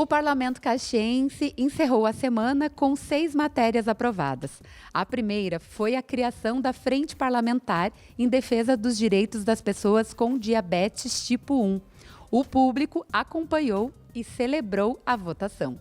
O Parlamento Caxiense encerrou a semana com 6 matérias aprovadas. A primeira foi a criação da Frente Parlamentar em defesa dos direitos das pessoas com diabetes tipo 1. O público acompanhou e celebrou a votação.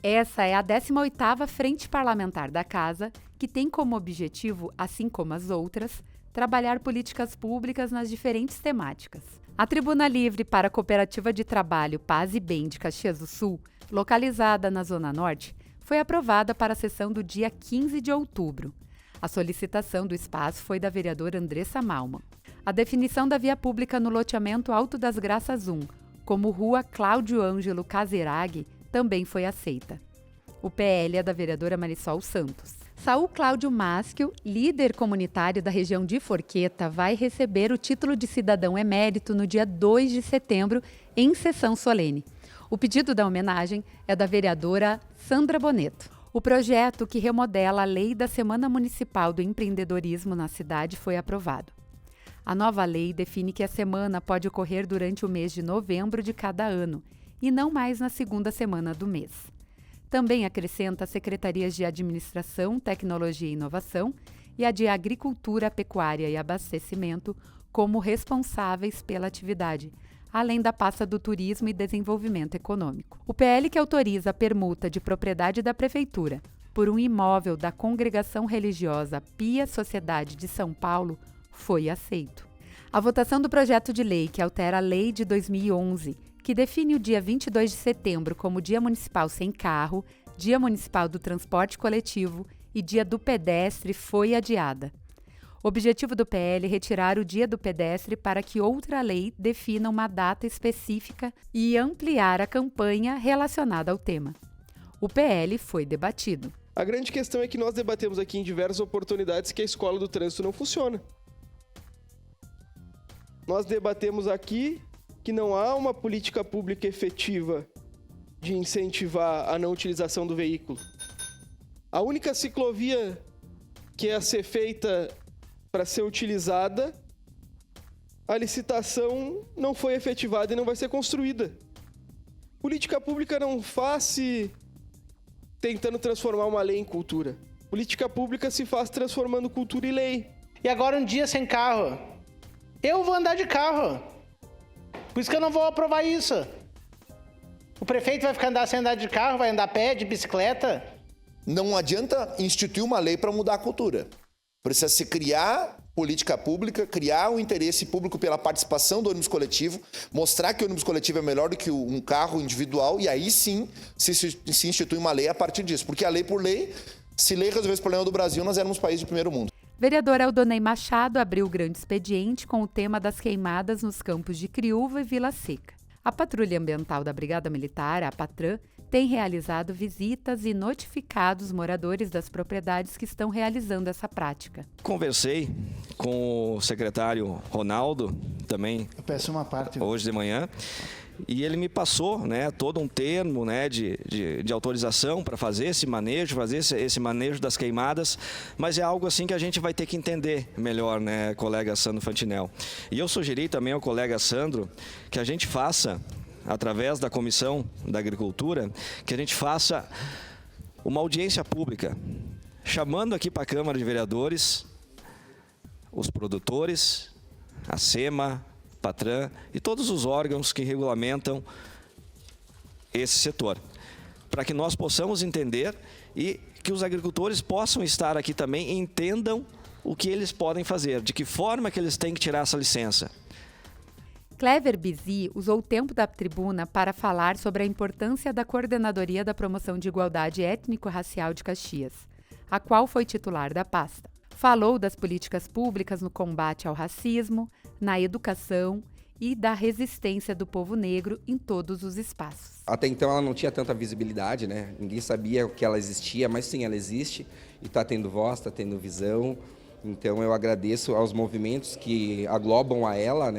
Essa é a 18ª Frente Parlamentar da Casa, que tem como objetivo, assim como as outras, trabalhar políticas públicas nas diferentes temáticas. A Tribuna Livre para a Cooperativa de Trabalho Paz e Bem de Caxias do Sul, localizada na Zona Norte, foi aprovada para a sessão do dia 15 de outubro. A solicitação do espaço foi da vereadora Andressa Malman. A definição da via pública no loteamento Alto das Graças 1, como Rua Cláudio Ângelo Caserag, também foi aceita. O PL é da vereadora Marisol Santos. Saul Cláudio Maschio, líder comunitário da região de Forqueta, vai receber o título de cidadão emérito no dia 2 de setembro, em sessão solene. O pedido da homenagem é da vereadora Sandra Boneto. O projeto que remodela a lei da Semana Municipal do Empreendedorismo na cidade foi aprovado. A nova lei define que a semana pode ocorrer durante o mês de novembro de cada ano e não mais na segunda semana do mês. Também acrescenta as secretarias de Administração, Tecnologia e Inovação e a de Agricultura, Pecuária e Abastecimento como responsáveis pela atividade, além da pasta do Turismo e Desenvolvimento Econômico. O PL que autoriza a permuta de propriedade da Prefeitura por um imóvel da Congregação Religiosa Pia Sociedade de São Paulo foi aceito. A votação do projeto de lei que altera a Lei de 2011, que define o dia 22 de setembro como Dia Municipal Sem Carro, Dia Municipal do Transporte Coletivo e Dia do Pedestre, foi adiada. O objetivo do PL é retirar o Dia do Pedestre para que outra lei defina uma data específica e ampliar a campanha relacionada ao tema. O PL foi debatido. A grande questão é que nós debatemos aqui em diversas oportunidades que a escola do trânsito não funciona. Nós debatemos aqui que não há uma política pública efetiva de incentivar a não utilização do veículo. A única ciclovia que é a ser feita para ser utilizada, a licitação não foi efetivada e não vai ser construída. Política pública não faz tentando transformar uma lei em cultura. Política pública se faz transformando cultura em lei. E agora um dia sem carro. Eu vou andar de carro. Por isso que eu não vou aprovar isso. O prefeito vai ficar andar sem andar de carro, vai andar a pé, de bicicleta. Não adianta instituir uma lei para mudar a cultura. Precisa se criar política pública, criar um interesse público pela participação do ônibus coletivo, mostrar que o ônibus coletivo é melhor do que um carro individual e aí sim se institui uma lei a partir disso. Porque a lei por lei, se lei resolvesse o problema do Brasil, nós éramos país de primeiro mundo. Vereador Aldonei Machado abriu o grande expediente com o tema das queimadas nos campos de Criúva e Vila Seca. A Patrulha Ambiental da Brigada Militar, a Patran, tem realizado visitas e notificado os moradores das propriedades que estão realizando essa prática. Conversei com o secretário Ronaldo, também Eu peço uma parte. hoje de manhã, e ele me passou, todo um termo, de autorização para fazer esse manejo das queimadas, mas é algo assim que a gente vai ter que entender melhor, colega Sandro Fantinel. E eu sugeri também ao colega Sandro que a gente faça, através da Comissão da Agricultura, que a gente faça uma audiência pública, chamando aqui para a Câmara de Vereadores os produtores, a SEMA, Patran e todos os órgãos que regulamentam esse setor, para que nós possamos entender e que os agricultores possam estar aqui também e entendam o que eles podem fazer, de que forma que eles têm que tirar essa licença. Clever Bizi usou o tempo da tribuna para falar sobre a importância da Coordenadoria da Promoção de Igualdade Étnico-Racial de Caxias, a qual foi titular da pasta. Falou das políticas públicas no combate ao racismo, na educação e da resistência do povo negro em todos os espaços. Até então ela não tinha tanta visibilidade, Ninguém sabia que ela existia, mas sim, ela existe e está tendo voz, está tendo visão. Então eu agradeço aos movimentos que aglobam a ela,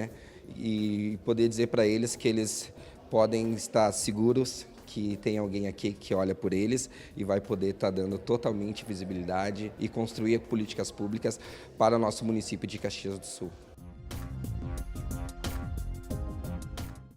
e poder dizer para eles que eles podem estar seguros que tem alguém aqui que olha por eles e vai poder estar dando totalmente visibilidade e construir políticas públicas para o nosso município de Caxias do Sul.